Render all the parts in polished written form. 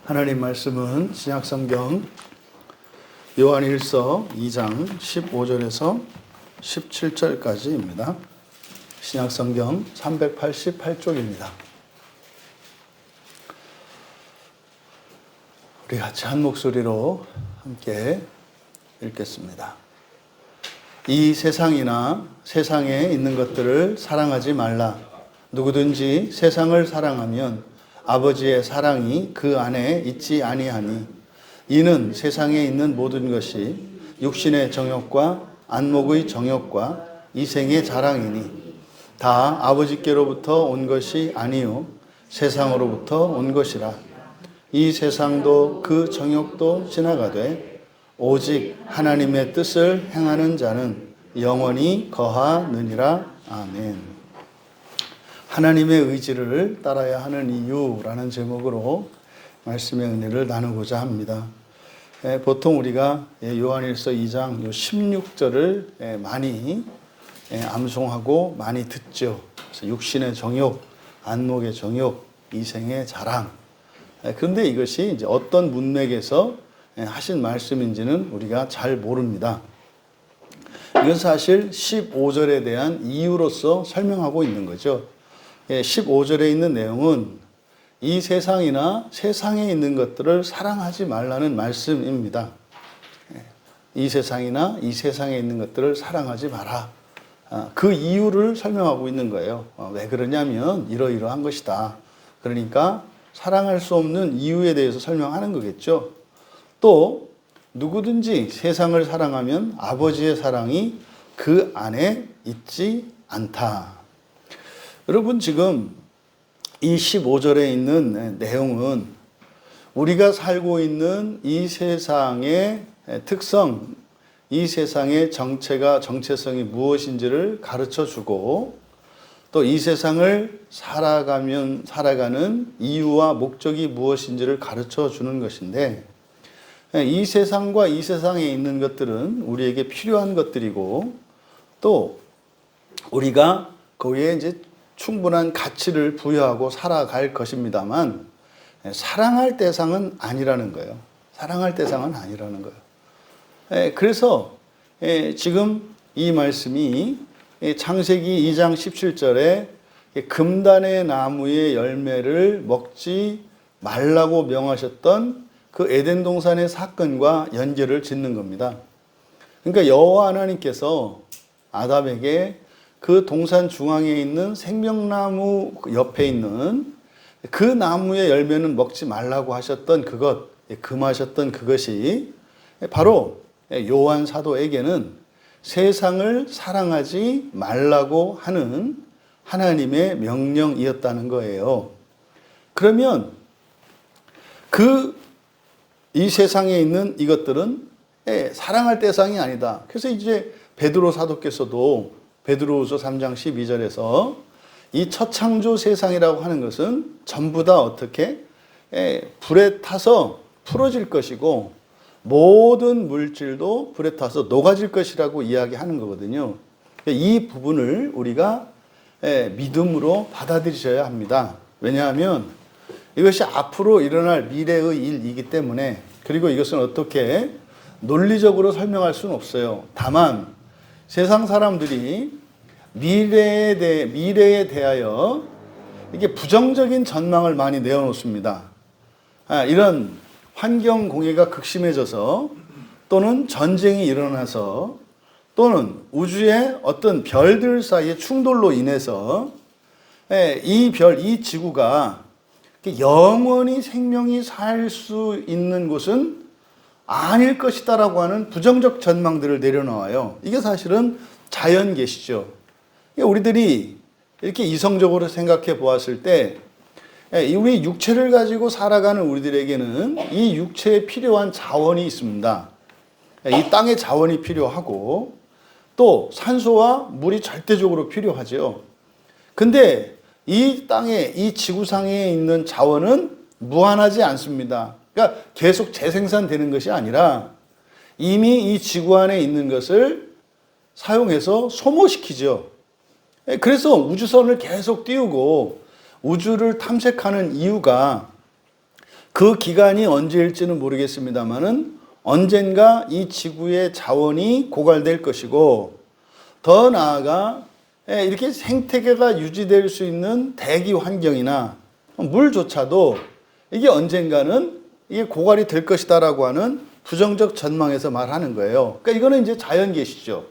하나님 말씀은 신약성경 요한일서 2장 15절에서 17절까지입니다. 신약성경 388쪽입니다. 우리 같이 한 목소리로 함께 읽겠습니다. 이 세상이나 세상에 있는 것들을 사랑하지 말라. 누구든지 세상을 사랑하면 아버지의 사랑이 그 안에 있지 아니하니 이는 세상에 있는 모든 것이 육신의 정욕과 안목의 정욕과 이생의 자랑이니 다 아버지께로부터 온 것이 아니요 세상으로부터 온 것이라. 이 세상도 그 정욕도 지나가되 오직 하나님의 뜻을 행하는 자는 영원히 거하느니라. 아멘. 하나님의 의지를 따라야 하는 이유라는 제목으로 말씀의 은혜를 나누고자 합니다. 보통 우리가 요한일서 2장 16절을 많이 암송하고 많이 듣죠. 그래서 육신의 정욕, 안목의 정욕, 이생의 자랑. 그런데 이것이 이제 어떤 문맥에서 하신 말씀인지는 우리가 잘 모릅니다. 이건 사실 15절에 대한 이유로서 설명하고 있는 거죠. 15절에 있는 내용은 이 세상이나 세상에 있는 것들을 사랑하지 말라는 말씀입니다. 이 세상이나 이 세상에 있는 것들을 사랑하지 마라. 그 이유를 설명하고 있는 거예요. 왜 그러냐면 이러이러한 것이다. 그러니까 사랑할 수 없는 이유에 대해서 설명하는 거겠죠. 또 누구든지 세상을 사랑하면 아버지의 사랑이 그 안에 있지 않다. 여러분, 지금 이 15절에 있는 내용은 우리가 살고 있는 이 세상의 특성, 이 세상의 정체성이 무엇인지를 가르쳐 주고 또 이 세상을 살아가는 이유와 목적이 무엇인지를 가르쳐 주는 것인데, 이 세상과 이 세상에 있는 것들은 우리에게 필요한 것들이고 또 우리가 거기에 이제 충분한 가치를 부여하고 살아갈 것입니다만 사랑할 대상은 아니라는 거예요. 사랑할 대상은 아니라는 거예요. 그래서 지금 이 말씀이 창세기 2장 17절에 금단의 나무의 열매를 먹지 말라고 명하셨던 그 에덴 동산의 사건과 연결을 짓는 겁니다. 그러니까 여호와 하나님께서 아담에게 그 동산 중앙에 있는 생명나무 옆에 있는 그 나무의 열매는 먹지 말라고 하셨던 그것, 금하셨던 그것이 바로 요한 사도에게는 세상을 사랑하지 말라고 하는 하나님의 명령이었다는 거예요. 그러면 이 세상에 있는 이것들은 사랑할 대상이 아니다. 그래서 이제 베드로 사도께서도 베드로후서 3장 12절에서 이 첫 창조 세상이라고 하는 것은 전부 다 어떻게 불에 타서 풀어질 것이고 모든 물질도 불에 타서 녹아질 것이라고 이야기하는 거거든요. 이 부분을 우리가 믿음으로 받아들이셔야 합니다. 왜냐하면 이것이 앞으로 일어날 미래의 일이기 때문에, 그리고 이것은 어떻게 논리적으로 설명할 수는 없어요. 다만 세상 사람들이 미래에 대하여 이게 부정적인 전망을 많이 내어놓습니다. 이런 환경 공해가 극심해져서 또는 전쟁이 일어나서 또는 우주의 어떤 별들 사이의 충돌로 인해서 이 지구가 영원히 생명이 살 수 있는 곳은 아닐 것이다라고 하는 부정적 전망들을 내려놓아요. 이게 사실은 자연 계시죠. 우리들이 이렇게 이성적으로 생각해 보았을 때 우리 육체를 가지고 살아가는 우리들에게는 이 육체에 필요한 자원이 있습니다. 이 땅의 자원이 필요하고 또 산소와 물이 절대적으로 필요하죠. 근데 이 땅에, 이 지구상에 있는 자원은 무한하지 않습니다. 그러니까 계속 재생산되는 것이 아니라 이미 이 지구 안에 있는 것을 사용해서 소모시키죠. 그래서 우주선을 계속 띄우고 우주를 탐색하는 이유가 그 기간이 언제일지는 모르겠습니다만은 언젠가 이 지구의 자원이 고갈될 것이고, 더 나아가 이렇게 생태계가 유지될 수 있는 대기 환경이나 물조차도 이게 언젠가는 이게 고갈이 될 것이다라고 하는 부정적 전망에서 말하는 거예요. 그러니까 이거는 이제 자연계시죠.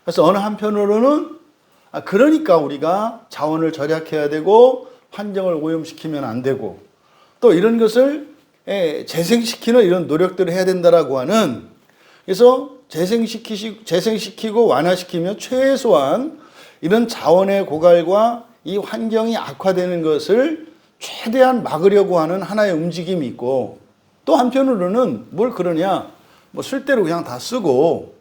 그래서 어느 한편으로는 그러니까 우리가 자원을 절약해야 되고 환경을 오염시키면 안 되고 또 이런 것을 재생시키는 이런 노력들을 해야 된다라고 하는, 그래서 재생시키고 완화시키면 최소한 이런 자원의 고갈과 이 환경이 악화되는 것을 최대한 막으려고 하는 하나의 움직임이 있고, 또 한편으로는 뭘 그러냐, 뭐 쓸대로 그냥 다 쓰고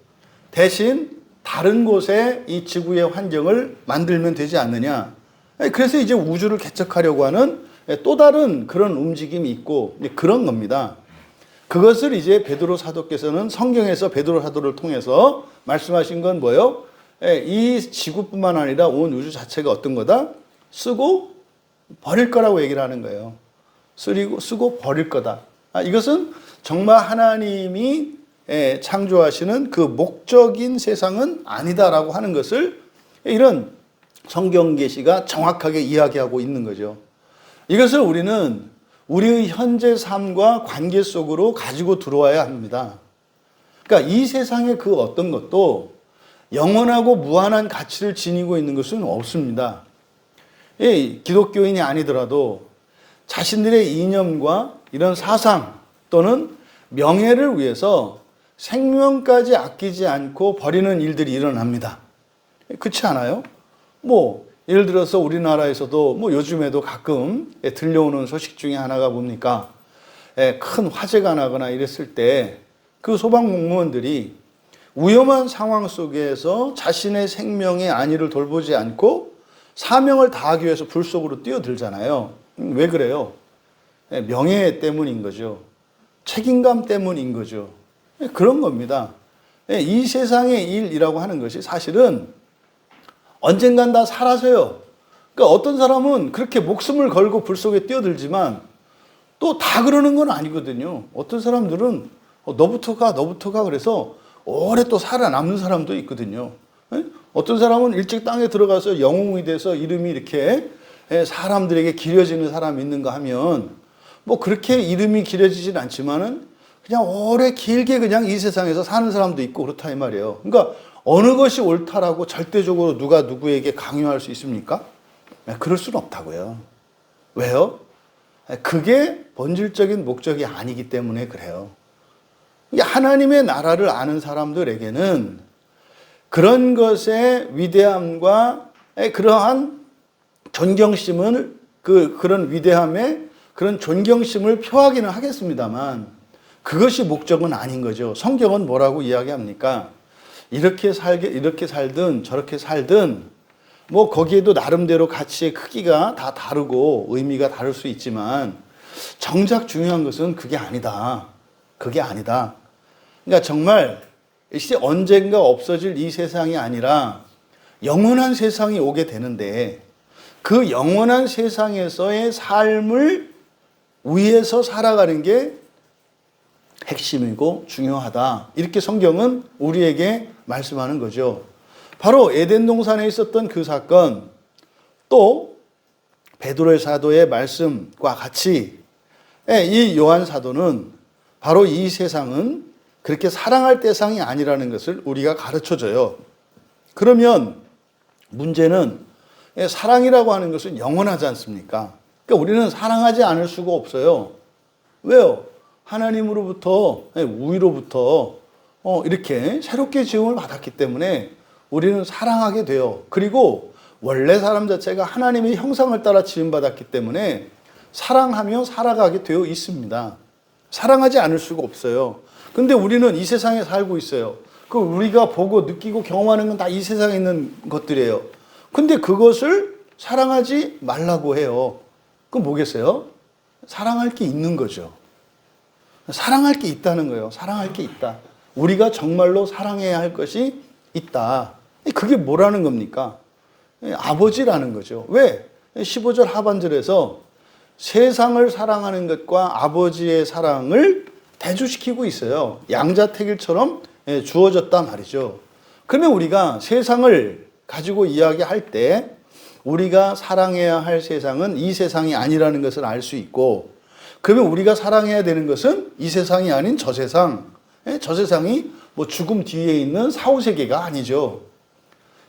대신 다른 곳에 이 지구의 환경을 만들면 되지 않느냐. 그래서 이제 우주를 개척하려고 하는 또 다른 그런 움직임이 있고 그런 겁니다. 그것을 이제 베드로 사도께서는 성경에서 베드로 사도를 통해서 말씀하신 건 뭐예요? 이 지구뿐만 아니라 온 우주 자체가 어떤 거다? 쓰고 버릴 거라고 얘기를 하는 거예요. 쓰고 버릴 거다. 이것은 정말 하나님이 창조하시는 그 목적인 세상은 아니다라고 하는 것을 이런 성경 계시가 정확하게 이야기하고 있는 거죠. 이것을 우리는 우리의 현재 삶과 관계 속으로 가지고 들어와야 합니다. 그러니까 이 세상의 그 어떤 것도 영원하고 무한한 가치를 지니고 있는 것은 없습니다. 기독교인이 아니더라도 자신들의 이념과 이런 사상 또는 명예를 위해서 생명까지 아끼지 않고 버리는 일들이 일어납니다. 그렇지 않아요? 뭐 예를 들어서 우리나라에서도 뭐 요즘에도 가끔 들려오는 소식 중에 하나가 뭡니까? 큰 화재가 나거나 이랬을 때 그 소방공무원들이 위험한 상황 속에서 자신의 생명의 안위를 돌보지 않고 사명을 다하기 위해서 불 속으로 뛰어들잖아요. 왜 그래요? 명예 때문인 거죠. 책임감 때문인 거죠. 그런 겁니다. 이 세상의 일이라고 하는 것이 사실은 언젠간 다 사라져요. 그러니까 어떤 사람은 그렇게 목숨을 걸고 불 속에 뛰어들지만 또 다 그러는 건 아니거든요. 어떤 사람들은 너부터 가 그래서 오래 또 살아남는 사람도 있거든요. 어떤 사람은 일찍 땅에 들어가서 영웅이 돼서 이름이 이렇게 사람들에게 기려지는 사람이 있는가 하면 뭐 그렇게 이름이 기려지진 않지만은 그냥 오래 길게 그냥 이 세상에서 사는 사람도 있고 그렇다 이 말이에요. 그러니까 어느 것이 옳다라고 절대적으로 누가 누구에게 강요할 수 있습니까? 그럴 수는 없다고요. 왜요? 그게 본질적인 목적이 아니기 때문에 그래요. 하나님의 나라를 아는 사람들에게는 그런 것의 위대함과 그러한 존경심을 그런 위대함에 그런 존경심을 표하기는 하겠습니다만 그것이 목적은 아닌 거죠. 성경은 뭐라고 이야기합니까? 이렇게 살든 저렇게 살든 뭐 거기에도 나름대로 가치의 크기가 다 다르고 의미가 다를 수 있지만 정작 중요한 것은 그게 아니다. 그게 아니다. 그러니까 정말 언젠가 없어질 이 세상이 아니라 영원한 세상이 오게 되는데 그 영원한 세상에서의 삶을 위해서 살아가는 게 핵심이고 중요하다. 이렇게 성경은 우리에게 말씀하는 거죠. 바로 에덴 동산에 있었던 그 사건, 또 베드로 사도의 말씀과 같이 이 요한 사도는 바로 이 세상은 그렇게 사랑할 대상이 아니라는 것을 우리가 가르쳐줘요. 그러면 문제는 사랑이라고 하는 것은 영원하지 않습니까? 그러니까 우리는 사랑하지 않을 수가 없어요. 왜요? 하나님으로부터, 우위로부터 이렇게 새롭게 지음을 받았기 때문에 우리는 사랑하게 돼요. 그리고 원래 사람 자체가 하나님의 형상을 따라 지음받았기 때문에 사랑하며 살아가게 되어 있습니다. 사랑하지 않을 수가 없어요. 근데 우리는 이 세상에 살고 있어요. 그 우리가 보고 느끼고 경험하는 건 다 이 세상에 있는 것들이에요. 근데 그것을 사랑하지 말라고 해요. 그럼 뭐겠어요? 사랑할 게 있는 거죠. 사랑할 게 있다는 거예요. 사랑할 게 있다. 우리가 정말로 사랑해야 할 것이 있다. 그게 뭐라는 겁니까? 아버지라는 거죠. 왜? 15절 하반절에서 세상을 사랑하는 것과 아버지의 사랑을 대조시키고 있어요. 양자택일처럼 주어졌단 말이죠. 그러면 우리가 세상을 가지고 이야기할 때 우리가 사랑해야 할 세상은 이 세상이 아니라는 것을 알 수 있고, 그러면 우리가 사랑해야 되는 것은 이 세상이 아닌 저 세상, 저 세상이 뭐 죽음 뒤에 있는 사후세계가 아니죠.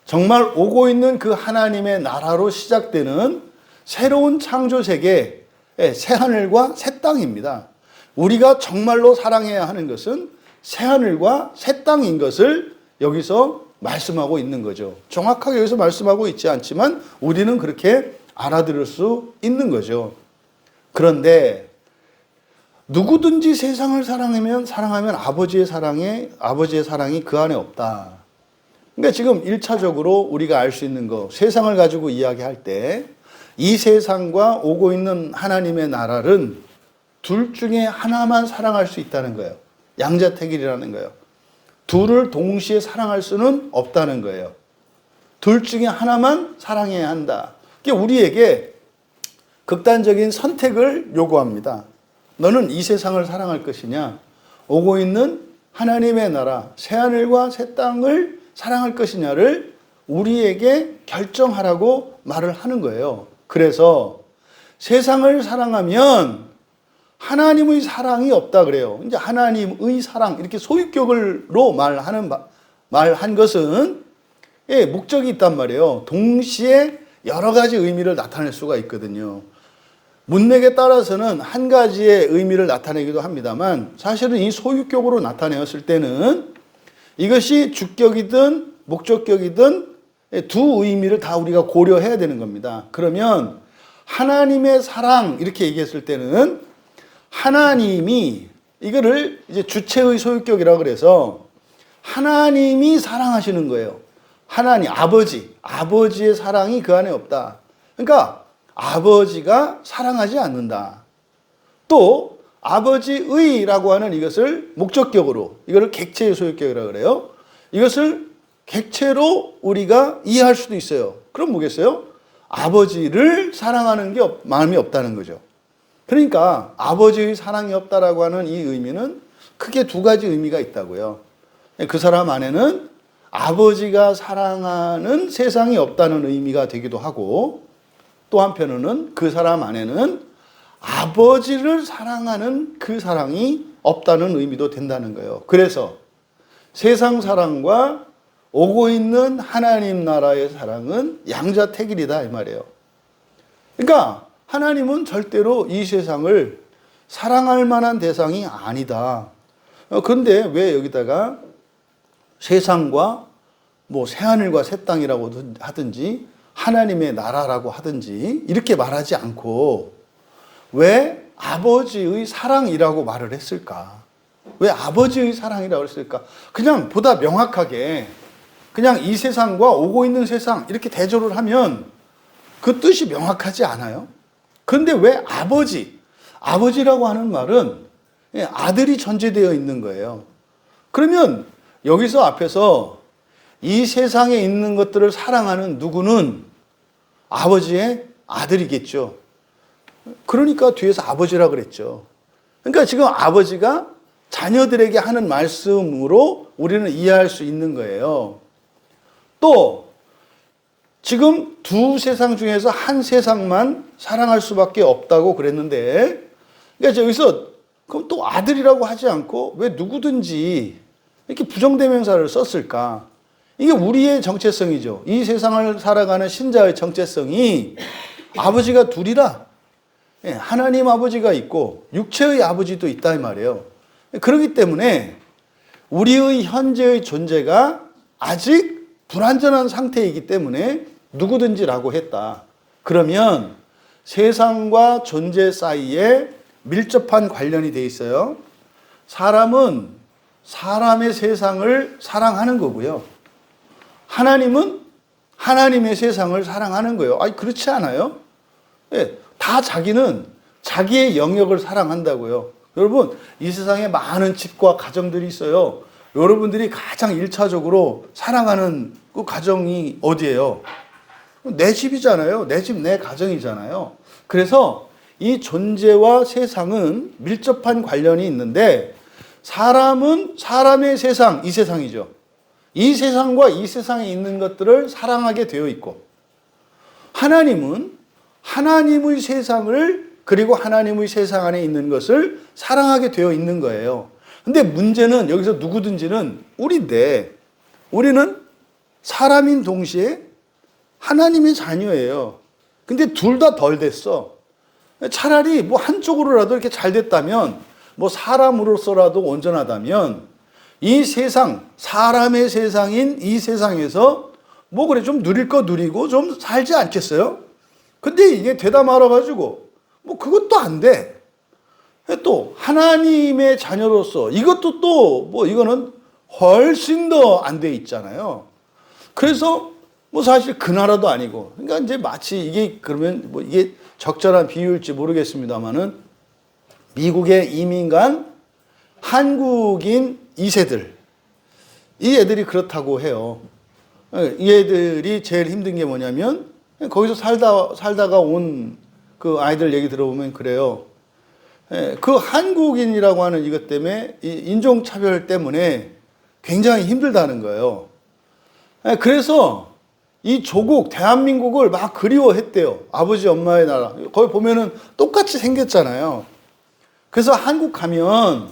정말 오고 있는 그 하나님의 나라로 시작되는 새로운 창조세계, 새하늘과 새 땅입니다. 우리가 정말로 사랑해야 하는 것은 새하늘과 새 땅인 것을 여기서 말씀하고 있는 거죠. 정확하게 여기서 말씀하고 있지 않지만 우리는 그렇게 알아들을 수 있는 거죠. 그런데 누구든지 세상을 사랑하면 아버지의 사랑이 그 안에 없다. 그러니까 지금 1차적으로 우리가 알 수 있는 거, 세상을 가지고 이야기할 때 이 세상과 오고 있는 하나님의 나라는 둘 중에 하나만 사랑할 수 있다는 거예요. 양자택일이라는 거예요. 둘을 동시에 사랑할 수는 없다는 거예요. 둘 중에 하나만 사랑해야 한다. 그게 우리에게 극단적인 선택을 요구합니다. 너는 이 세상을 사랑할 것이냐, 오고 있는 하나님의 나라, 새하늘과 새 땅을 사랑할 것이냐를 우리에게 결정하라고 말을 하는 거예요. 그래서 세상을 사랑하면 하나님의 사랑이 없다 그래요. 이제 하나님의 사랑 이렇게 소유격으로 말한 것은 목적이 있단 말이에요. 동시에 여러 가지 의미를 나타낼 수가 있거든요. 문맥에 따라서는 한 가지의 의미를 나타내기도 합니다만 사실은 이 소유격으로 나타내었을 때는 이것이 주격이든 목적격이든 두 의미를 다 우리가 고려해야 되는 겁니다. 그러면 하나님의 사랑 이렇게 얘기했을 때는 하나님이 이거를 이제 주체의 소유격이라고 그래서 하나님이 사랑하시는 거예요. 하나님, 아버지의 사랑이 그 안에 없다. 그러니까 아버지가 사랑하지 않는다. 또 아버지의라고 하는 이것을 목적격으로, 이거를 객체의 소유격이라고 그래요. 이것을 객체로 우리가 이해할 수도 있어요. 그럼 뭐겠어요? 아버지를 사랑하는 게 마음이 없다는 거죠. 그러니까 아버지의 사랑이 없다라고 하는 이 의미는 크게 두 가지 의미가 있다고요. 그 사람 안에는 아버지가 사랑하는 세상이 없다는 의미가 되기도 하고, 또 한편으로는 그 사람 안에는 아버지를 사랑하는 그 사랑이 없다는 의미도 된다는 거예요. 그래서 세상 사랑과 오고 있는 하나님 나라의 사랑은 양자택일이다 이 말이에요. 그러니까 하나님은 절대로 이 세상을 사랑할 만한 대상이 아니다. 그런데 왜 여기다가 세상과 뭐 새하늘과 새 땅이라고 하든지 하나님의 나라라고 하든지 이렇게 말하지 않고 왜 아버지의 사랑이라고 말을 했을까? 왜 아버지의 사랑이라고 했을까? 그냥 보다 명확하게 그냥 이 세상과 오고 있는 세상 이렇게 대조를 하면 그 뜻이 명확하지 않아요? 그런데 왜 아버지라고 하는 말은 아들이 전제되어 있는 거예요. 그러면 여기서 앞에서 이 세상에 있는 것들을 사랑하는 누구는 아버지의 아들이겠죠. 그러니까 뒤에서 아버지라 그랬죠. 그러니까 지금 아버지가 자녀들에게 하는 말씀으로 우리는 이해할 수 있는 거예요. 또 지금 두 세상 중에서 한 세상만 사랑할 수밖에 없다고 그랬는데, 그러니까 여기서 그럼 또 아들이라고 하지 않고 왜 누구든지 이렇게 부정대명사를 썼을까? 이게 우리의 정체성이죠. 이 세상을 살아가는 신자의 정체성이 아버지가 둘이라, 하나님 아버지가 있고 육체의 아버지도 있다 이 말이에요. 그렇기 때문에 우리의 현재의 존재가 아직 불완전한 상태이기 때문에 누구든지라고 했다. 그러면 세상과 존재 사이에 밀접한 관련이 돼 있어요. 사람은 사람의 세상을 사랑하는 거고요. 하나님은 하나님의 세상을 사랑하는 거예요. 아니, 그렇지 않아요? 다 자기는 자기의 영역을 사랑한다고요. 여러분, 이 세상에 많은 집과 가정들이 있어요. 여러분들이 가장 1차적으로 사랑하는 그 가정이 어디예요? 내 집이잖아요. 내 집, 내 가정이잖아요. 그래서 이 존재와 세상은 밀접한 관련이 있는데 사람은 사람의 세상, 이 세상이죠. 이 세상과 이 세상에 있는 것들을 사랑하게 되어 있고 하나님은 하나님의 세상을 그리고 하나님의 세상 안에 있는 것을 사랑하게 되어 있는 거예요. 근데 문제는 여기서 누구든지는 우리인데 우리는 사람인 동시에 하나님의 자녀예요. 근데 둘 다 덜 됐어. 차라리 뭐 한쪽으로라도 이렇게 잘 됐다면 뭐 사람으로서라도 온전하다면 이 세상, 사람의 세상인 이 세상에서 뭐 그래 좀 누릴 거 누리고 좀 살지 않겠어요? 근데 이게 되다 말아가지고 뭐 그것도 안 돼. 또 하나님의 자녀로서 이것도 또 뭐 이거는 훨씬 더 안 돼 있잖아요. 그래서 뭐 사실 그 나라도 아니고 그러니까 이제 마치 이게 그러면 뭐 이게 적절한 비유일지 모르겠습니다만은 미국의 이민 간 한국인 2세들 이 애들이 그렇다고 해요. 이 애들이 제일 힘든 게 뭐냐면 거기서 살다가 온 그 아이들 얘기 들어보면 그래요. 그 한국인이라고 하는 이것 때문에 이 인종차별 때문에 굉장히 힘들다는 거예요. 그래서 이 조국 대한민국을 막 그리워했대요. 아버지 엄마의 나라. 거기 보면은 똑같이 생겼잖아요. 그래서 한국 가면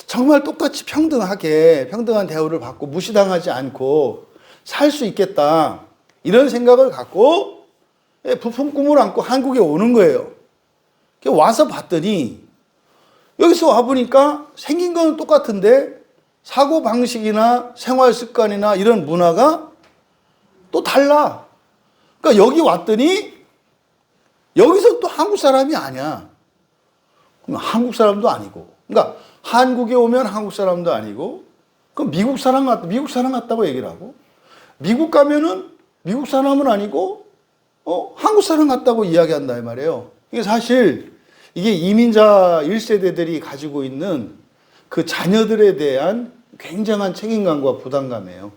정말 똑같이 평등하게 평등한 대우를 받고 무시당하지 않고 살 수 있겠다. 이런 생각을 갖고 부푼 꿈을 안고 한국에 오는 거예요. 와서 봤더니 여기서 와보니까 생긴 건 똑같은데 사고방식이나 생활습관이나 이런 문화가 또 달라. 그러니까 여기 왔더니 여기서 또 한국 사람이 아니야. 그럼 한국 사람도 아니고. 그러니까 한국에 오면 한국 사람도 아니고 그럼 미국 사람 같다고 얘기를 하고 미국 가면은 미국 사람은 아니고 한국 사람 같다고 이야기한다 이 말이에요. 이게 사실 이게 이민자 1세대들이 가지고 있는 그 자녀들에 대한 굉장한 책임감과 부담감이에요.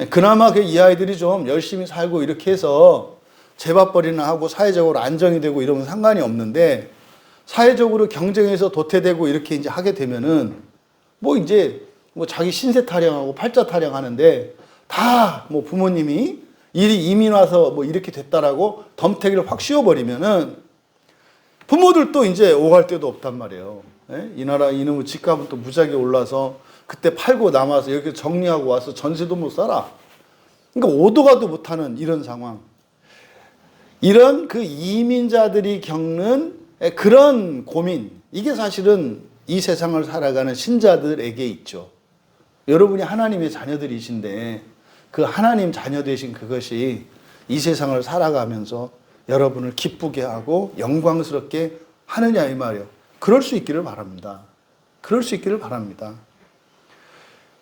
그나마 이 아이들이 좀 열심히 살고 이렇게 해서 재밥벌이나 하고 사회적으로 안정이 되고 이러면 상관이 없는데 사회적으로 경쟁해서 도태되고 이렇게 이제 하게 되면은 뭐 이제 뭐 자기 신세 타령하고 팔자 타령하는데 다 뭐 부모님이 일이 이민 와서 뭐 이렇게 됐다라고 덤태기를 확 씌워버리면은 부모들도 이제 오갈 데도 없단 말이에요. 이 나라 이놈의 집값은 또 무지하게 올라서 그때 팔고 남아서 이렇게 정리하고 와서 전세도 못 살아. 그러니까 오도 가도 못하는 이런 상황. 이런 그 이민자들이 겪는 그런 고민, 이게 사실은 이 세상을 살아가는 신자들에게 있죠. 여러분이 하나님의 자녀들이신데 그 하나님 자녀 되신 그것이 이 세상을 살아가면서 여러분을 기쁘게 하고 영광스럽게 하느냐 이 말이에요. 그럴 수 있기를 바랍니다. 그럴 수 있기를 바랍니다.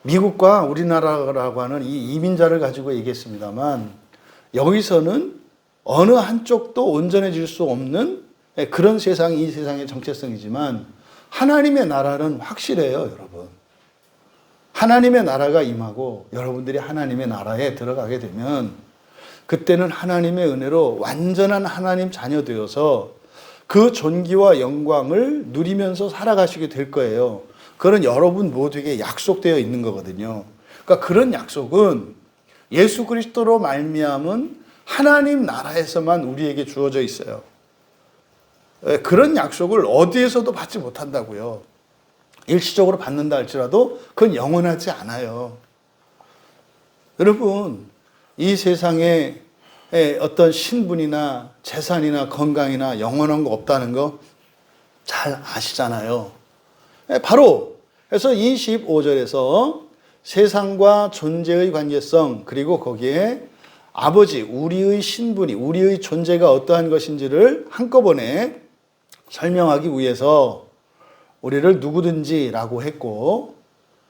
미국과 우리나라라고 하는 이 이민자를 가지고 얘기했습니다만 여기서는 어느 한쪽도 온전해질 수 없는 그런 세상이 이 세상의 정체성이지만 하나님의 나라는 확실해요, 여러분. 하나님의 나라가 임하고 여러분들이 하나님의 나라에 들어가게 되면 그때는 하나님의 은혜로 완전한 하나님 자녀 되어서 그 존귀와 영광을 누리면서 살아가시게 될 거예요. 그건 여러분 모두에게 약속되어 있는 거거든요. 그러니까 그런 약속은 예수 그리스도로 말미암은 하나님 나라에서만 우리에게 주어져 있어요. 그런 약속을 어디에서도 받지 못한다고요. 일시적으로 받는다 할지라도 그건 영원하지 않아요. 여러분, 이 세상에 어떤 신분이나 재산이나 건강이나 영원한 거 없다는 거 잘 아시잖아요. 바로 그래서 25절에서 세상과 존재의 관계성 그리고 거기에 아버지, 우리의 신분이, 우리의 존재가 어떠한 것인지를 한꺼번에 설명하기 위해서 우리를 누구든지라고 했고,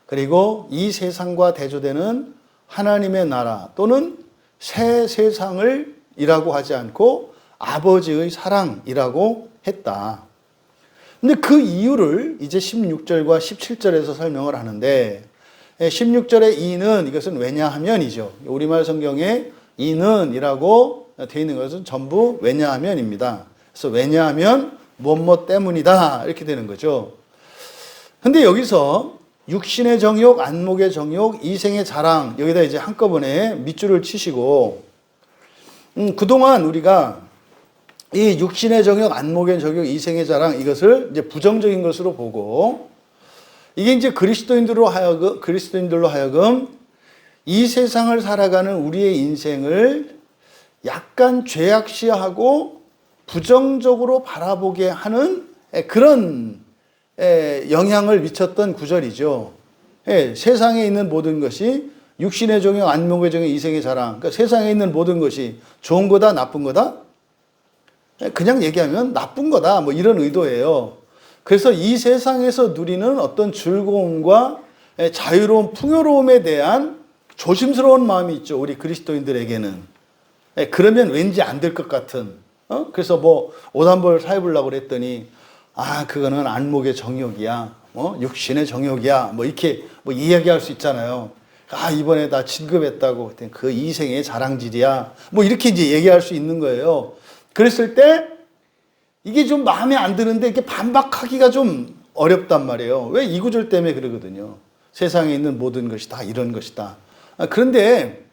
그리고 이 세상과 대조되는 하나님의 나라 또는 새 세상을 이라고 하지 않고 아버지의 사랑이라고 했다. 근데 그 이유를 이제 16절과 17절에서 설명을 하는데 16절의 이는 이것은 왜냐하면이죠. 우리말 성경에 이는 이라고 되어 있는 것은 전부 왜냐하면입니다. 그래서 왜냐하면 무엇 때문이다 이렇게 되는 거죠. 근데 여기서 육신의 정욕, 안목의 정욕, 이생의 자랑 여기다 이제 한꺼번에 밑줄을 치시고 그동안 우리가 이 육신의 정욕, 안목의 정욕, 이생의 자랑 이것을 이제 부정적인 것으로 보고 이게 이제 그리스도인들로 하여금 이 세상을 살아가는 우리의 인생을 약간 죄악시하고 부정적으로 바라보게 하는 그런 영향을 미쳤던 구절이죠. 세상에 있는 모든 것이 육신의 정욕, 안목의 정욕, 이생의 자랑. 그러니까 세상에 있는 모든 것이 좋은 거다, 나쁜 거다? 그냥 얘기하면 나쁜 거다. 뭐 이런 의도예요. 그래서 이 세상에서 누리는 어떤 즐거움과 자유로운 풍요로움에 대한 조심스러운 마음이 있죠. 우리 그리스도인들에게는. 그러면 왠지 안 될 것 같은. 그래서 뭐 옷 한 벌 사입으려고 그랬더니 그거는 안목의 정욕이야. 육신의 정욕이야. 뭐 이렇게 뭐 이야기할 수 있잖아요. 이번에 나 진급했다고. 그랬더니 그 이생의 자랑질이야. 뭐 이렇게 이제 얘기할 수 있는 거예요. 그랬을 때 이게 좀 마음에 안 드는데 이렇게 반박하기가 좀 어렵단 말이에요. 왜? 이 구절 때문에 그러거든요. 세상에 있는 모든 것이 다 이런 것이다. 그런데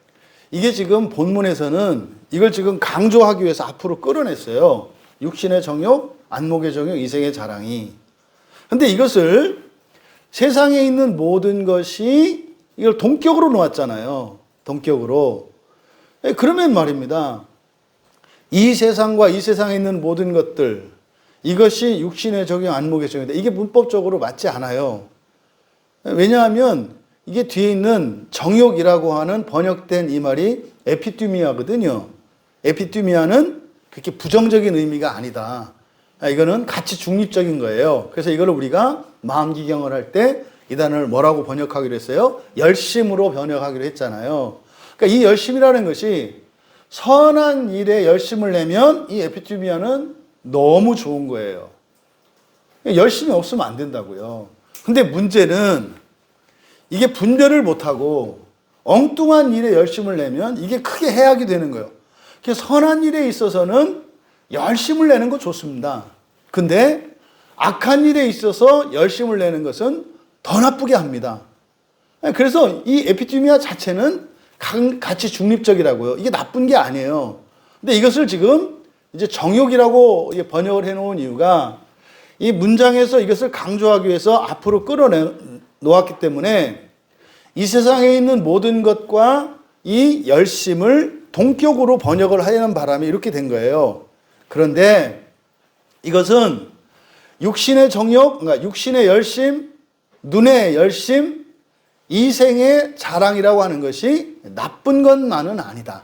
이게 지금 본문에서는 이걸 지금 강조하기 위해서 앞으로 끌어냈어요. 육신의 정욕, 안목의 정욕, 이생의 자랑이. 근데 이것을 세상에 있는 모든 것이 이걸 동격으로 놓았잖아요. 동격으로. 그러면 말입니다. 이 세상과 이 세상에 있는 모든 것들, 이것이 육신의 정욕, 안목의 정욕이다. 이게 문법적으로 맞지 않아요. 왜냐하면 이게 뒤에 있는 정욕이라고 하는 번역된 이 말이 에피투미아거든요. 에피투미아는 그렇게 부정적인 의미가 아니다. 이거는 가치 중립적인 거예요. 그래서 이걸 우리가 마음기경을 할 때 이 단어를 뭐라고 번역하기로 했어요? 열심으로 번역하기로 했잖아요. 그러니까 이 열심이라는 것이 선한 일에 열심을 내면 이 에피투미아는 너무 좋은 거예요. 열심이 없으면 안 된다고요. 근데 문제는 이게 분별을 못하고 엉뚱한 일에 열심을 내면 이게 크게 해악이 되는 거예요. 그래서 선한 일에 있어서는 열심을 내는 거 좋습니다. 근데 악한 일에 있어서 열심을 내는 것은 더 나쁘게 합니다. 그래서 이 에피투미아 자체는 가치 중립적이라고요. 이게 나쁜 게 아니에요. 근데 이것을 지금 이제 정욕이라고 번역을 해놓은 이유가 이 문장에서 이것을 강조하기 위해서 앞으로 끌어놓았기 때문에 이 세상에 있는 모든 것과 이 열심을 동격으로 번역을 하려는 바람에 이렇게 된 거예요. 그런데 이것은 육신의 정욕, 그러니까 육신의 열심, 눈의 열심, 이생의 자랑이라고 하는 것이 나쁜 것만은 아니다.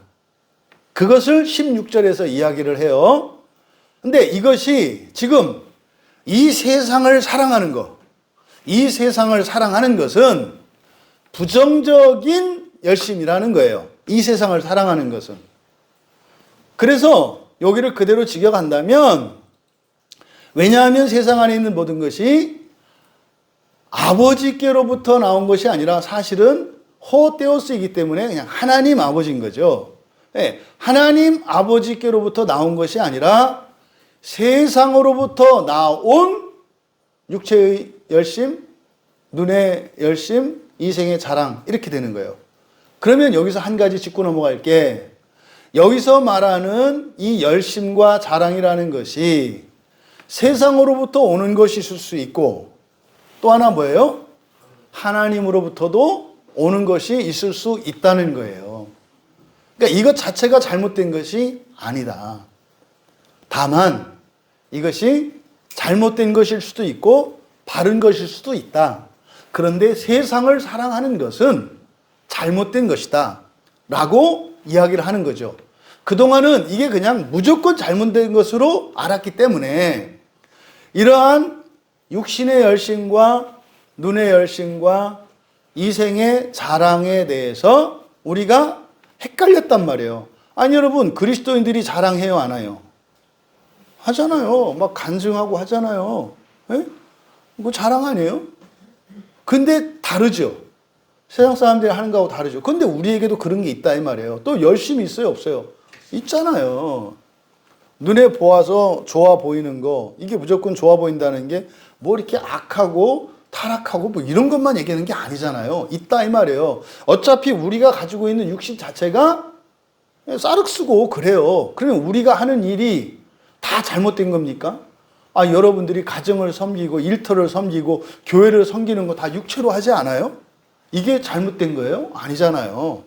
그것을 16절에서 이야기를 해요. 근데 이것이 지금 이 세상을 사랑하는 것, 이 세상을 사랑하는 것은 부정적인 열심이라는 거예요. 이 세상을 사랑하는 것은. 그래서 여기를 그대로 직역한다면, 왜냐하면 세상 안에 있는 모든 것이 아버지께로부터 나온 것이 아니라 사실은 호테오스이기 때문에 그냥 하나님 아버지인 거죠. 하나님 아버지께로부터 나온 것이 아니라 세상으로부터 나온 육체의 열심, 눈의 열심, 이생의 자랑 이렇게 되는 거예요. 그러면 여기서 한 가지 짚고 넘어갈 게, 여기서 말하는 이 열심과 자랑이라는 것이 세상으로부터 오는 것이 있을 수 있고, 또 하나 뭐예요? 하나님으로부터도 오는 것이 있을 수 있다는 거예요. 그러니까 이것 자체가 잘못된 것이 아니다. 다만 이것이 잘못된 것일 수도 있고 바른 것일 수도 있다. 그런데 세상을 사랑하는 것은 잘못된 것이다 라고 이야기를 하는 거죠. 그동안은 이게 그냥 무조건 잘못된 것으로 알았기 때문에 이러한 육신의 열심과 눈의 열심과 이생의 자랑에 대해서 우리가 헷갈렸단 말이에요. 아니 여러분, 그리스도인들이 자랑해요, 안 해요? 하잖아요. 막 간증하고 하잖아요. 에? 그거 자랑 아니에요? 근데 다르죠. 세상 사람들이 하는 거하고 다르죠. 근데 우리에게도 그런 게 있다 이 말이에요. 또 열심히 있어요, 없어요? 있잖아요. 눈에 보아서 좋아 보이는 거, 이게 무조건 좋아 보인다는 게 뭐 이렇게 악하고 타락하고 뭐 이런 것만 얘기하는 게 아니잖아요. 있다 이 말이에요. 어차피 우리가 가지고 있는 육신 자체가 쌀흙쓰고 그래요. 그러면 우리가 하는 일이 다 잘못된 겁니까? 아, 여러분들이 가정을 섬기고 일터를 섬기고 교회를 섬기는 거 다 육체로 하지 않아요? 이게 잘못된 거예요? 아니잖아요.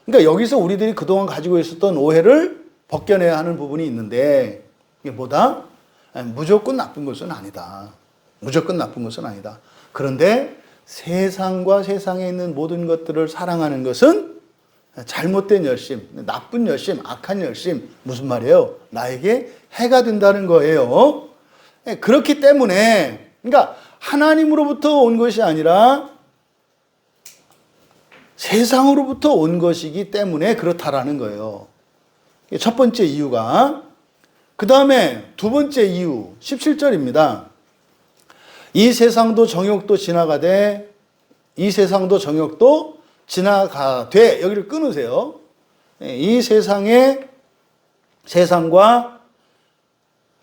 그러니까 여기서 우리들이 그동안 가지고 있었던 오해를 벗겨내야 하는 부분이 있는데, 이게 뭐다? 무조건 나쁜 것은 아니다. 무조건 나쁜 것은 아니다. 그런데 세상과 세상에 있는 모든 것들을 사랑하는 것은 잘못된 열심, 나쁜 열심, 악한 열심, 무슨 말이에요? 나에게 해가 된다는 거예요. 그렇기 때문에, 그러니까 하나님으로부터 온 것이 아니라 세상으로부터 온 것이기 때문에 그렇다라는 거예요. 첫 번째 이유가. 그 다음에 두 번째 이유, 17절입니다. 이 세상도 정욕도 지나가되, 이 세상도 정욕도 지나가되, 여기를 끊으세요. 이 세상과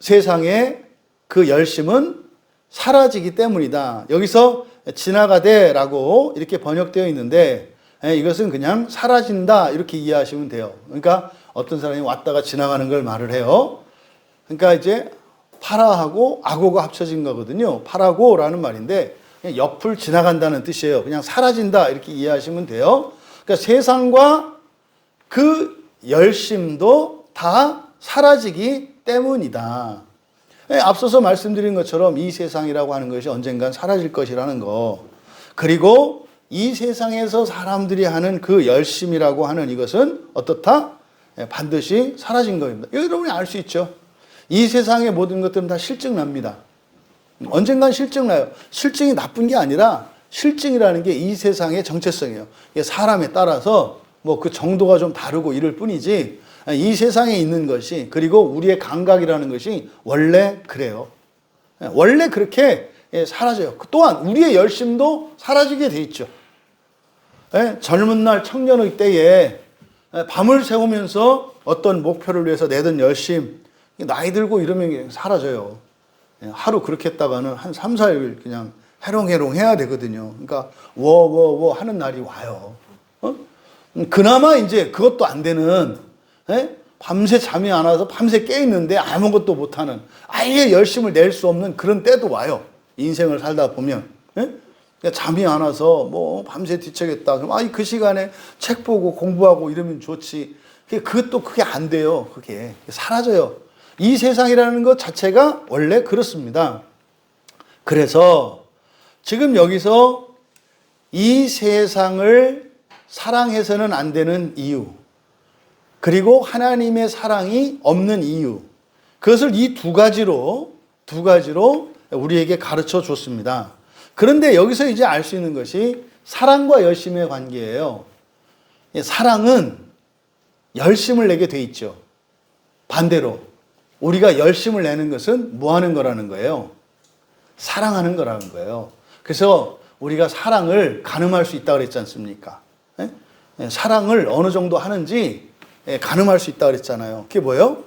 세상의 그 열심은 사라지기 때문이다. 여기서 지나가되라고 이렇게 번역되어 있는데, 이것은 그냥 사라진다 이렇게 이해하시면 돼요. 그러니까 어떤 사람이 왔다가 지나가는 걸 말을 해요. 그러니까 이제 파라하고 악어가 합쳐진 거거든요. 파라고라는 말인데 옆을 지나간다는 뜻이에요. 그냥 사라진다 이렇게 이해하시면 돼요. 그러니까 세상과 그 열심도 다 사라지기 때문이다. 앞서서 말씀드린 것처럼 이 세상이라고 하는 것이 언젠간 사라질 것이라는 거. 그리고 이 세상에서 사람들이 하는 그 열심이라고 하는 이것은 어떻다? 반드시 사라진 겁니다. 여러분이 알 수 있죠. 이 세상의 모든 것들은 다 실증납니다. 언젠간 실증나요. 실증이 나쁜 게 아니라 실증이라는 게 이 세상의 정체성이에요. 사람에 따라서 뭐 그 정도가 좀 다르고 이럴 뿐이지, 이 세상에 있는 것이, 그리고 우리의 감각이라는 것이 원래 그래요. 원래 그렇게 사라져요. 또한 우리의 열심도 사라지게 돼 있죠. 젊은 날 청년의 때에 밤을 새우면서 어떤 목표를 위해서 내던 열심, 나이 들고 이러면 사라져요. 하루 그렇게 했다가는 한 3, 4일 그냥 해롱해롱 해야 되거든요. 그러니까 워워워 하는 날이 와요. 그나마 이제 그것도 안 되는, 밤새 잠이 안 와서 밤새 깨 있는데 아무것도 못하는, 아예 열심을 낼 수 없는 그런 때도 와요. 인생을 살다 보면. 잠이 안 와서 뭐 밤새 뒤척였다. 그럼 그 시간에 책 보고 공부하고 이러면 좋지. 그것도 그게 안 돼요. 그게 사라져요. 이 세상이라는 것 자체가 원래 그렇습니다. 그래서 지금 여기서 이 세상을 사랑해서는 안 되는 이유, 그리고 하나님의 사랑이 없는 이유, 그것을 이 두 가지로 우리에게 가르쳐 줬습니다. 그런데 여기서 이제 알 수 있는 것이 사랑과 열심의 관계예요. 사랑은 열심을 내게 돼 있죠. 반대로 우리가 열심을 내는 것은 뭐 하는 거라는 거예요? 사랑하는 거라는 거예요. 그래서 우리가 사랑을 가늠할 수 있다고 그랬지 않습니까? 사랑을 어느 정도 하는지 가늠할 수 있다고 그랬잖아요. 그게 뭐예요?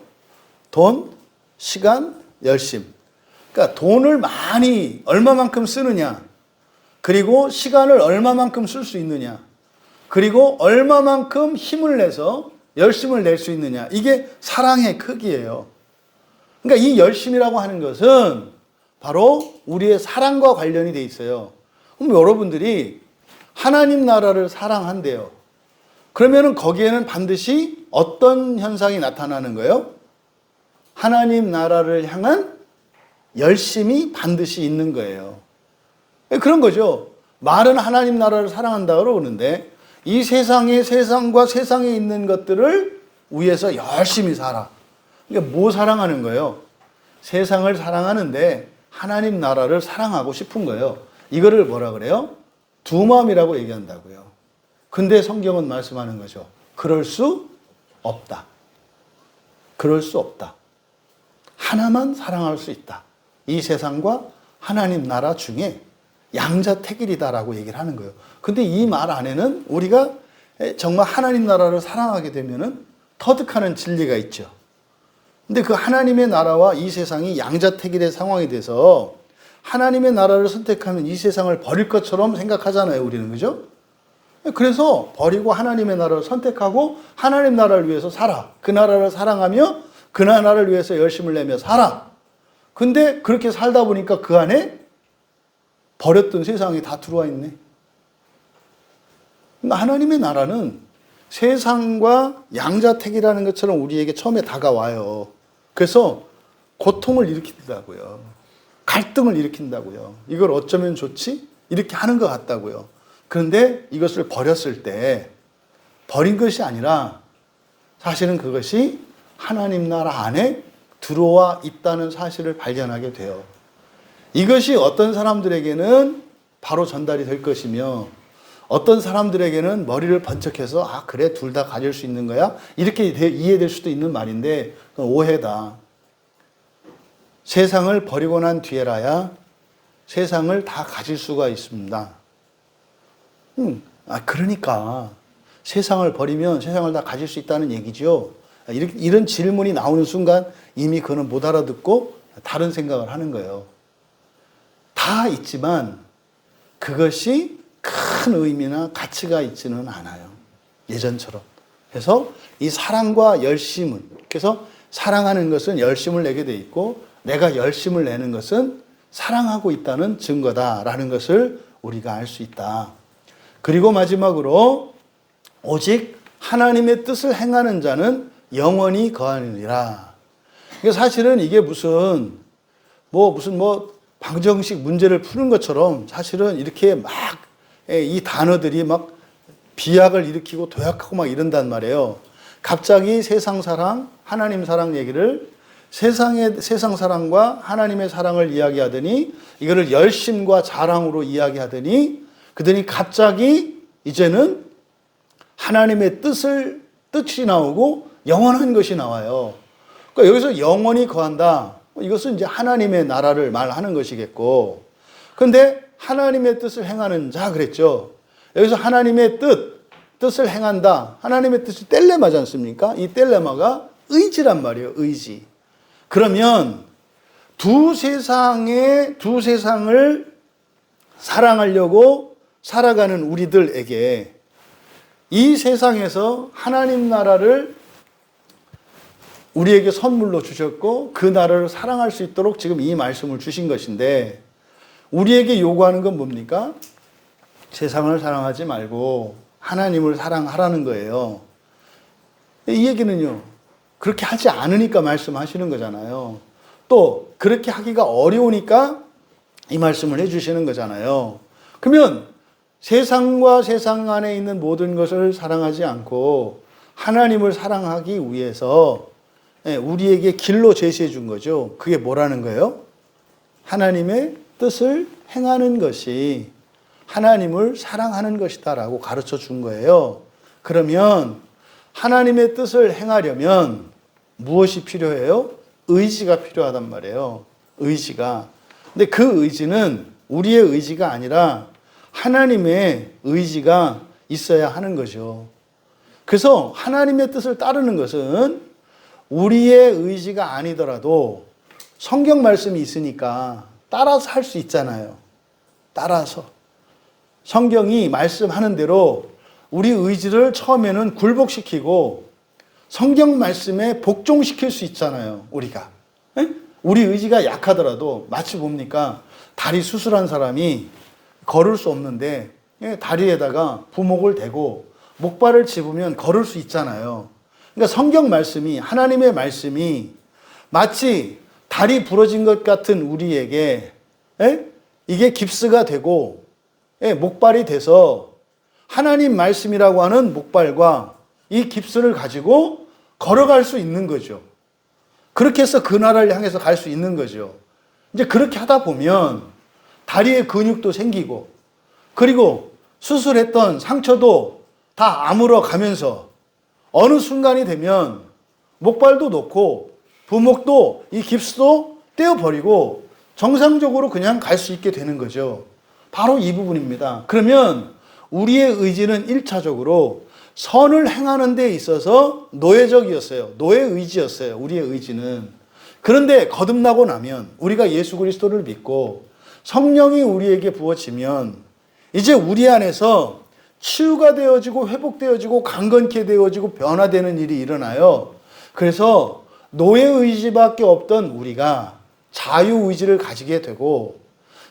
돈, 시간, 열심. 그러니까 돈을 많이 얼마만큼 쓰느냐, 그리고 시간을 얼마만큼 쓸 수 있느냐, 그리고 얼마만큼 힘을 내서 열심을 낼 수 있느냐, 이게 사랑의 크기예요. 그러니까 이 열심이라고 하는 것은 바로 우리의 사랑과 관련이 돼 있어요. 그럼 여러분들이 하나님 나라를 사랑한대요. 그러면은 거기에는 반드시 어떤 현상이 나타나는 거예요? 하나님 나라를 향한 열심이 반드시 있는 거예요. 그런 거죠. 말은 하나님 나라를 사랑한다고 그러는데 이 세상과 세상에 있는 것들을 위해서 열심히 살아. 그러니까 뭐 사랑하는 거예요? 세상을 사랑하는데 하나님 나라를 사랑하고 싶은 거예요. 이거를 뭐라 그래요? 두 마음이라고 얘기한다고요. 근데 성경은 말씀하는 거죠. 그럴 수 없다. 그럴 수 없다. 하나만 사랑할 수 있다. 이 세상과 하나님 나라 중에 양자택일이다라고 얘기를 하는 거예요. 근데 이 말 안에는 우리가 정말 하나님 나라를 사랑하게 되면은 터득하는 진리가 있죠. 근데 그 하나님의 나라와 이 세상이 양자택일의 상황이 돼서 하나님의 나라를 선택하면 이 세상을 버릴 것처럼 생각하잖아요, 우리는. 그죠? 그래서 버리고 하나님의 나라를 선택하고 하나님 나라를 위해서 살아. 그 나라를 사랑하며 그 나라를 위해서 열심을 내며 살아. 근데 그렇게 살다 보니까 그 안에 버렸던 세상이 다 들어와 있네. 하나님의 나라는 세상과 양자택이라는 것처럼 우리에게 처음에 다가와요. 그래서 고통을 일으킨다고요. 갈등을 일으킨다고요. 이걸 어쩌면 좋지? 이렇게 하는 것 같다고요. 그런데 이것을 버렸을 때 버린 것이 아니라 사실은 그것이 하나님 나라 안에 들어와 있다는 사실을 발견하게 돼요. 이것이 어떤 사람들에게는 바로 전달이 될 것이며 어떤 사람들에게는 머리를 번쩍해서 아 그래 둘 다 가질 수 있는 거야? 이렇게 이해될 수도 있는 말인데 그건 오해다. 세상을 버리고 난 뒤에라야 세상을 다 가질 수가 있습니다. 그러니까 세상을 버리면 세상을 다 가질 수 있다는 얘기죠. 이런 질문이 나오는 순간 이미 그는 못 알아듣고 다른 생각을 하는 거예요. 다 있지만 그것이 큰 의미나 가치가 있지는 않아요. 예전처럼. 그래서 이 사랑과 열심은, 그래서 사랑하는 것은 열심을 내게 돼 있고 내가 열심을 내는 것은 사랑하고 있다는 증거다라는 것을 우리가 알 수 있다. 그리고 마지막으로 오직 하나님의 뜻을 행하는 자는 영원히 거하느니라. 사실은 이게 무슨 방정식 문제를 푸는 것처럼 사실은 이렇게 막 이 단어들이 막 비약을 일으키고 도약하고 막 이런단 말이에요. 갑자기 세상 사랑, 하나님 사랑 얘기를 세상 사랑과 하나님의 사랑을 이야기하더니 이거를 열심과 자랑으로 이야기하더니 그들이 갑자기 이제는 하나님의 뜻이 나오고 영원한 것이 나와요. 그러니까 여기서 영원히 거한다. 이것은 이제 하나님의 나라를 말하는 것이겠고. 그런데 하나님의 뜻을 행하는 자 그랬죠. 여기서 하나님의 뜻을 행한다. 하나님의 뜻이 텔레마지 않습니까? 이 텔레마가 의지란 말이에요. 의지. 그러면 두 세상을 사랑하려고 살아가는 우리들에게 이 세상에서 하나님 나라를 우리에게 선물로 주셨고 그 나라를 사랑할 수 있도록 지금 이 말씀을 주신 것인데 우리에게 요구하는 건 뭡니까? 세상을 사랑하지 말고 하나님을 사랑하라는 거예요. 이 얘기는요. 그렇게 하지 않으니까 말씀하시는 거잖아요. 또 그렇게 하기가 어려우니까 이 말씀을 해주시는 거잖아요. 그러면 세상과 세상 안에 있는 모든 것을 사랑하지 않고 하나님을 사랑하기 위해서 우리에게 길로 제시해 준 거죠. 그게 뭐라는 거예요? 하나님의 뜻을 행하는 것이 하나님을 사랑하는 것이다라고 가르쳐 준 거예요. 그러면 하나님의 뜻을 행하려면 무엇이 필요해요? 의지가 필요하단 말이에요. 의지가. 근데 그 의지는 우리의 의지가 아니라 하나님의 의지가 있어야 하는 거죠. 그래서 하나님의 뜻을 따르는 것은 우리의 의지가 아니더라도 성경 말씀이 있으니까 따라서 할 수 있잖아요. 따라서. 성경이 말씀하는 대로 우리 의지를 처음에는 굴복시키고 성경 말씀에 복종시킬 수 있잖아요. 우리가. 우리 의지가 약하더라도 마치 뭡니까? 다리 수술한 사람이 걸을 수 없는데 다리에다가 부목을 대고 목발을 집으면 걸을 수 있잖아요. 그러니까 성경 말씀이 하나님의 말씀이 마치 다리 부러진 것 같은 우리에게 이게 깁스가 되고 목발이 돼서 하나님 말씀이라고 하는 목발과 이 깁스를 가지고 걸어갈 수 있는 거죠. 그렇게 해서 그 나라를 향해서 갈 수 있는 거죠. 이제 그렇게 하다 보면 다리에 근육도 생기고 그리고 수술했던 상처도 다 아물어 가면서 어느 순간이 되면 목발도 놓고 부목도 이 깁스도 떼어버리고 정상적으로 그냥 갈 수 있게 되는 거죠. 바로 이 부분입니다. 그러면 우리의 의지는 1차적으로 선을 행하는 데 있어서 노예적이었어요. 노예 의지였어요. 우리의 의지는. 그런데 거듭나고 나면 우리가 예수 그리스도를 믿고 성령이 우리에게 부어지면 이제 우리 안에서 치유가 되어지고 회복되어지고 강건케 되어지고 변화되는 일이 일어나요. 그래서 노예 의지밖에 없던 우리가 자유 의지를 가지게 되고,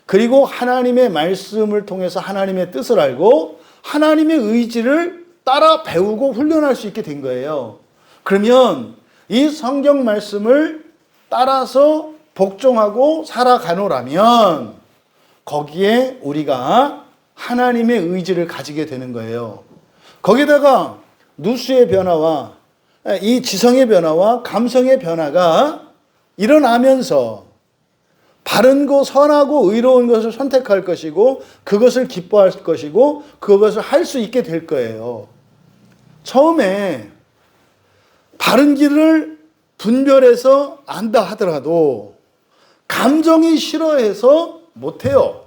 그리고 하나님의 말씀을 통해서 하나님의 뜻을 알고 하나님의 의지를 따라 배우고 훈련할 수 있게 된 거예요. 그러면 이 성경 말씀을 따라서 복종하고 살아가노라면 거기에 우리가 하나님의 의지를 가지게 되는 거예요. 거기다가 누수의 변화와 이 지성의 변화와 감성의 변화가 일어나면서 바른 거 선하고 의로운 것을 선택할 것이고 그것을 기뻐할 것이고 그것을 할 수 있게 될 거예요. 처음에 바른 길을 분별해서 안다 하더라도 감정이 싫어해서 못해요.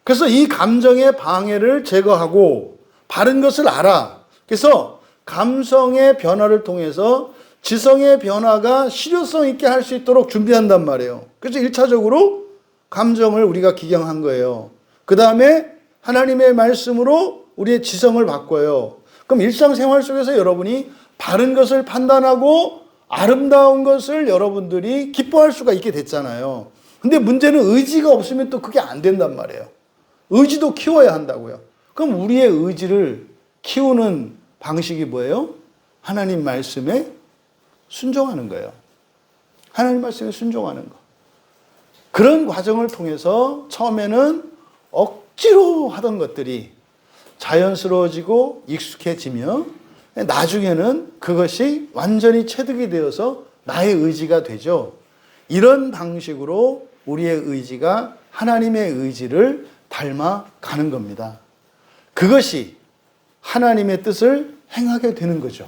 그래서 이 감정의 방해를 제거하고 바른 것을 알아. 그래서 감성의 변화를 통해서 지성의 변화가 실효성 있게 할 수 있도록 준비한단 말이에요. 그래서 1차적으로 감정을 우리가 기경한 거예요. 그 다음에 하나님의 말씀으로 우리의 지성을 바꿔요. 그럼 일상생활 속에서 여러분이 바른 것을 판단하고 아름다운 것을 여러분들이 기뻐할 수가 있게 됐잖아요. 근데 문제는 의지가 없으면 또 그게 안 된단 말이에요. 의지도 키워야 한다고요. 그럼 우리의 의지를 키우는 방식이 뭐예요? 하나님 말씀에 순종하는 거예요. 하나님 말씀에 순종하는 거. 그런 과정을 통해서 처음에는 억지로 하던 것들이 자연스러워지고 익숙해지며 나중에는 그것이 완전히 체득이 되어서 나의 의지가 되죠. 이런 방식으로 우리의 의지가 하나님의 의지를 닮아가는 겁니다. 그것이 하나님의 뜻을 행하게 되는 거죠.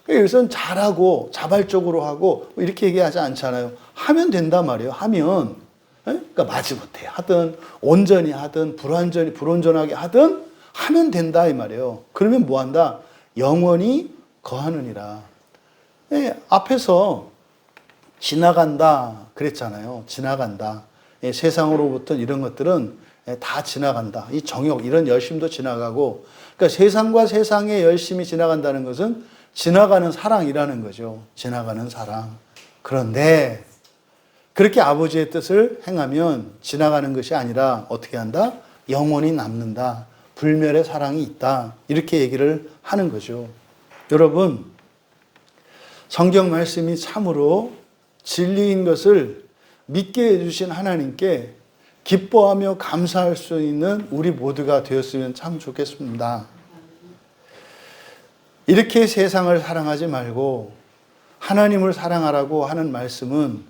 여기서는 잘하고 자발적으로 하고 이렇게 얘기하지 않잖아요. 하면 된단 말이에요. 하면. 그러니까 마지못해 하든 온전히 하든 불온전하게 하든 하면 된다 이 말이에요. 그러면 뭐한다? 영원히 거하느니라. 앞에서 지나간다 그랬잖아요. 지나간다. 세상으로부터 이런 것들은 다 지나간다. 이 정욕 이런 열심도 지나가고, 그러니까 세상과 세상의 열심이 지나간다는 것은 지나가는 사랑이라는 거죠. 지나가는 사랑. 그런데 그렇게 아버지의 뜻을 행하면 지나가는 것이 아니라 어떻게 한다? 영원히 남는다. 불멸의 사랑이 있다. 이렇게 얘기를 하는 거죠. 여러분, 성경 말씀이 참으로 진리인 것을 믿게 해주신 하나님께 기뻐하며 감사할 수 있는 우리 모두가 되었으면 참 좋겠습니다. 이렇게 세상을 사랑하지 말고 하나님을 사랑하라고 하는 말씀은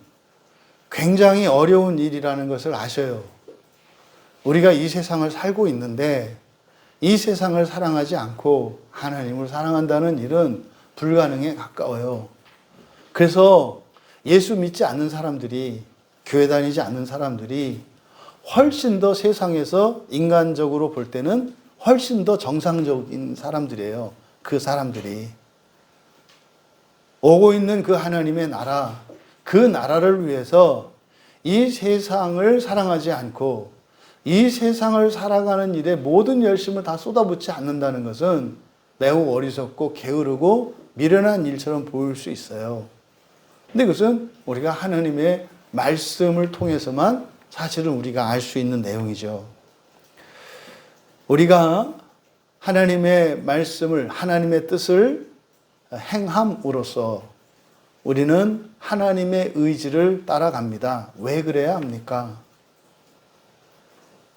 굉장히 어려운 일이라는 것을 아셔요. 우리가 이 세상을 살고 있는데 이 세상을 사랑하지 않고 하나님을 사랑한다는 일은 불가능에 가까워요. 그래서 예수 믿지 않는 사람들이, 교회 다니지 않는 사람들이 훨씬 더 세상에서 인간적으로 볼 때는 훨씬 더 정상적인 사람들이에요. 그 사람들이 오고 있는 그 하나님의 나라, 그 나라를 위해서 이 세상을 사랑하지 않고 이 세상을 살아가는 일에 모든 열심을 다 쏟아붓지 않는다는 것은 매우 어리석고 게으르고 미련한 일처럼 보일 수 있어요. 근데 그것은 우리가 하나님의 말씀을 통해서만 사실은 우리가 알 수 있는 내용이죠. 우리가 하나님의 말씀을, 하나님의 뜻을 행함으로써 우리는 하나님의 의지를 따라갑니다. 왜 그래야 합니까?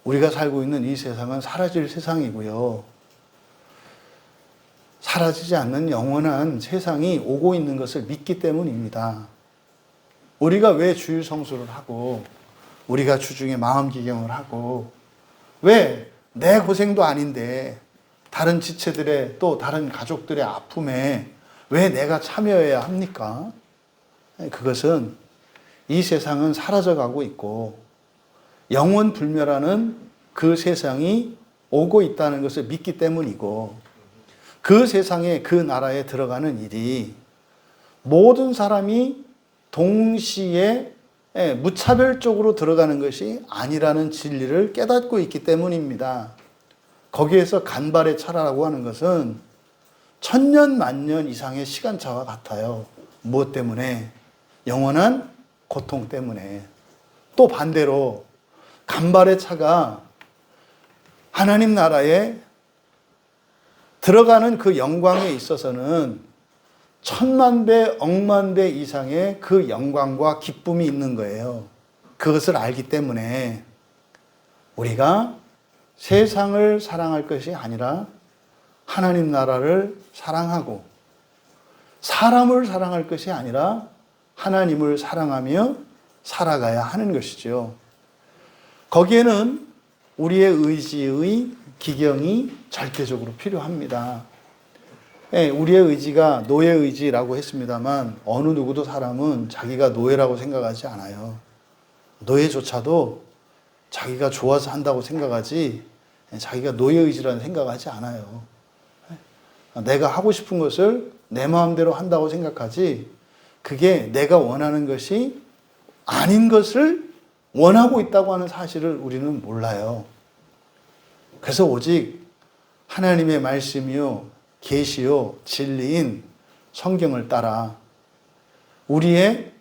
우리가 살고 있는 이 세상은 사라질 세상이고요. 사라지지 않는 영원한 세상이 오고 있는 것을 믿기 때문입니다. 우리가 왜 주일 성수를 하고 우리가 주중에 마음 기경을 하고 왜 내 고생도 아닌데 다른 지체들의 또 다른 가족들의 아픔에 왜 내가 참여해야 합니까? 그것은 이 세상은 사라져가고 있고 영원 불멸하는 그 세상이 오고 있다는 것을 믿기 때문이고, 그 세상에 그 나라에 들어가는 일이 모든 사람이 동시에 무차별적으로 들어가는 것이 아니라는 진리를 깨닫고 있기 때문입니다. 거기에서 간발의 차라라고 하는 것은 천년 만년 이상의 시간차와 같아요. 무엇 때문에? 영원한 고통 때문에. 또 반대로 간발의 차가 하나님 나라에 들어가는 그 영광에 있어서는 천만 배, 억만 배 이상의 그 영광과 기쁨이 있는 거예요. 그것을 알기 때문에 우리가 세상을 사랑할 것이 아니라 하나님 나라를 사랑하고, 사람을 사랑할 것이 아니라 하나님을 사랑하며 살아가야 하는 것이죠. 거기에는 우리의 의지의 기경이 절대적으로 필요합니다. 우리의 의지가 노예 의지라고 했습니다만 어느 누구도 사람은 자기가 노예라고 생각하지 않아요. 노예조차도 자기가 좋아서 한다고 생각하지 자기가 노예 의지라는 생각하지 않아요. 내가 하고 싶은 것을 내 마음대로 한다고 생각하지 그게 내가 원하는 것이 아닌 것을 원하고 있다고 하는 사실을 우리는 몰라요. 그래서 오직 하나님의 말씀이요 계시요 진리인 성경을 따라 우리의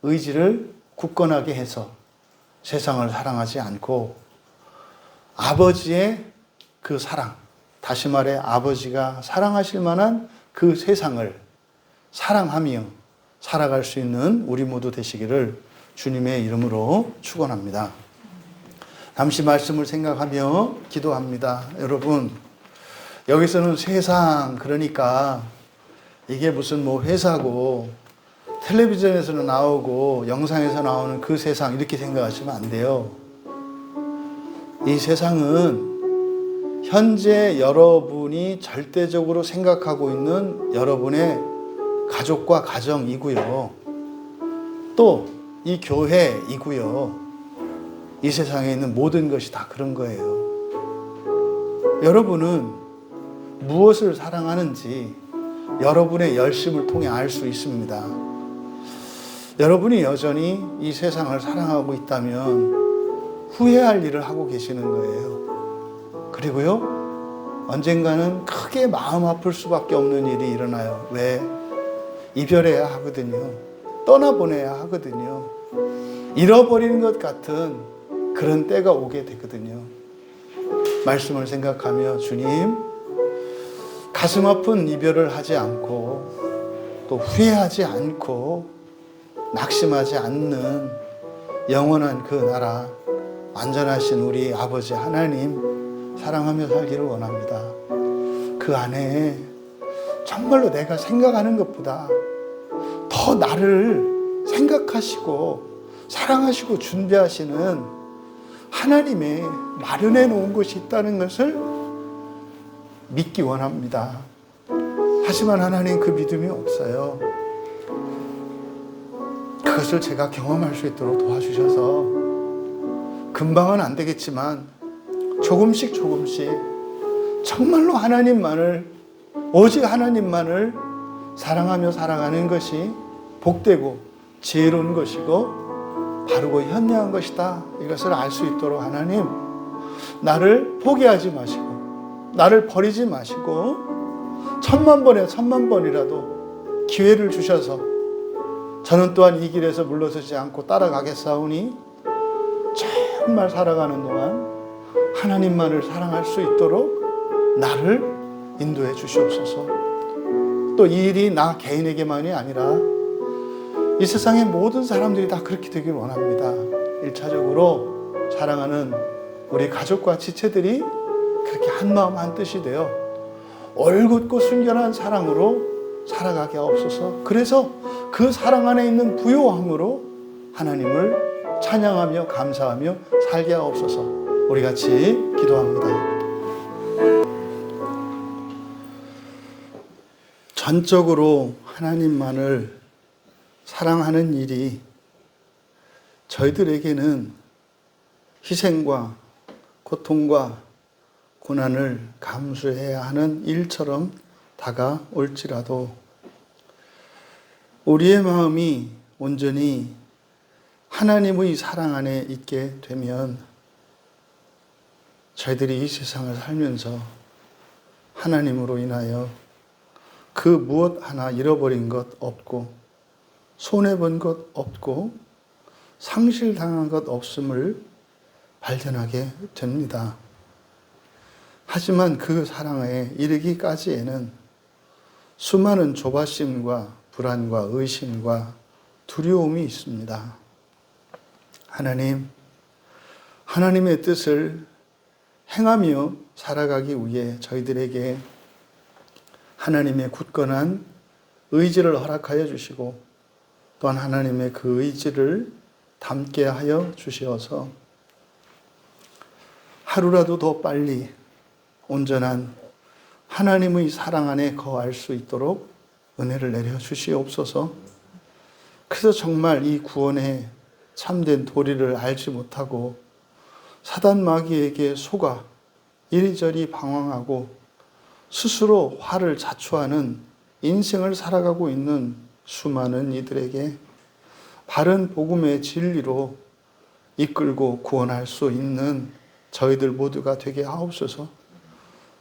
의지를 굳건하게 해서 세상을 사랑하지 않고 아버지의 그 사랑, 다시 말해 아버지가 사랑하실 만한 그 세상을 사랑하며 살아갈 수 있는 우리 모두 되시기를 주님의 이름으로 축원합니다. 잠시 말씀을 생각하며 기도합니다. 여러분, 여기서는 세상, 그러니까 이게 무슨 뭐 회사고 텔레비전에서는 나오고 영상에서 나오는 그 세상 이렇게 생각하시면 안 돼요. 이 세상은 현재 여러분이 절대적으로 생각하고 있는 여러분의 가족과 가정이고요. 또 이 교회이고요. 이 세상에 있는 모든 것이 다 그런 거예요. 여러분은 무엇을 사랑하는지 여러분의 열심을 통해 알 수 있습니다. 여러분이 여전히 이 세상을 사랑하고 있다면 후회할 일을 하고 계시는 거예요. 그리고요, 언젠가는 크게 마음 아플 수밖에 없는 일이 일어나요. 왜? 이별해야 하거든요. 떠나보내야 하거든요. 잃어버리는 것 같은 그런 때가 오게 되거든요. 말씀을 생각하며 주님, 가슴 아픈 이별을 하지 않고 또 후회하지 않고 낙심하지 않는 영원한 그 나라, 완전하신 우리 아버지 하나님 사랑하며 살기를 원합니다. 그 안에 정말로 내가 생각하는 것보다 더 나를 생각하시고 사랑하시고 준비하시는 하나님의 마련해 놓은 것이 있다는 것을 믿기 원합니다. 하지만 하나님 그 믿음이 없어요. 그것을 제가 경험할 수 있도록 도와주셔서 금방은 안 되겠지만 조금씩 정말로 하나님만을, 오직 하나님만을 사랑하며 살아가는 것이 복되고 지혜로운 것이고 바르고 현명한 것이다. 이것을 알 수 있도록 하나님, 나를 포기하지 마시고 나를 버리지 마시고 10,000번에 기회를 주셔서 저는 또한 이 길에서 물러서지 않고 따라가겠사오니 정말 살아가는 동안 하나님만을 사랑할 수 있도록 나를 인도해 주시옵소서. 또 이 일이 나 개인에게만이 아니라 이 세상의 모든 사람들이 다 그렇게 되길 원합니다. 1차적으로 사랑하는 우리 가족과 지체들이 그렇게 한마음 한뜻이 되어 올곧고 순결한 사랑으로 살아가게 하옵소서. 그래서 그 사랑 안에 있는 부요함으로 하나님을 찬양하며 감사하며 살게 하옵소서. 우리 같이 기도합니다. 전적으로 하나님만을 사랑하는 일이 저희들에게는 희생과 고통과 고난을 감수해야 하는 일처럼 다가올지라도 우리의 마음이 온전히 하나님의 사랑 안에 있게 되면 저희들이 이 세상을 살면서 하나님으로 인하여 그 무엇 하나 잃어버린 것 없고 손해본 것 없고 상실당한 것 없음을 발견하게 됩니다. 하지만 그 사랑에 이르기까지에는 수많은 조바심과 불안과 의심과 두려움이 있습니다. 하나님의 뜻을 행하며 살아가기 위해 저희들에게 하나님의 굳건한 의지를 허락하여 주시고 또한 하나님의 그 의지를 담게 하여 주시어서 하루라도 더 빨리 온전한 하나님의 사랑 안에 거할 수 있도록 은혜를 내려 주시옵소서. 그래서 정말 이 구원의 참된 도리를 알지 못하고 사단 마귀에게 속아 이리저리 방황하고 스스로 화를 자초하는 인생을 살아가고 있는 수많은 이들에게 바른 복음의 진리로 이끌고 구원할 수 있는 저희들 모두가 되게 하옵소서.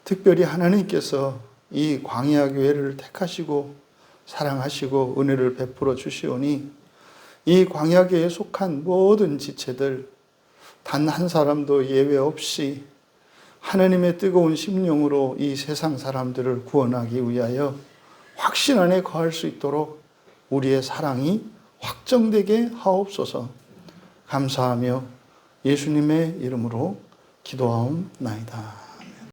특별히 하나님께서 이 광야 교회를 택하시고 사랑하시고 은혜를 베풀어 주시오니 이 광야 교회에 속한 모든 지체들 단 한 사람도 예외 없이 하나님의 뜨거운 심령으로 이 세상 사람들을 구원하기 위하여 확신 안에 거할 수 있도록 우리의 사랑이 확정되게 하옵소서. 감사하며 예수님의 이름으로 기도하옵나이다.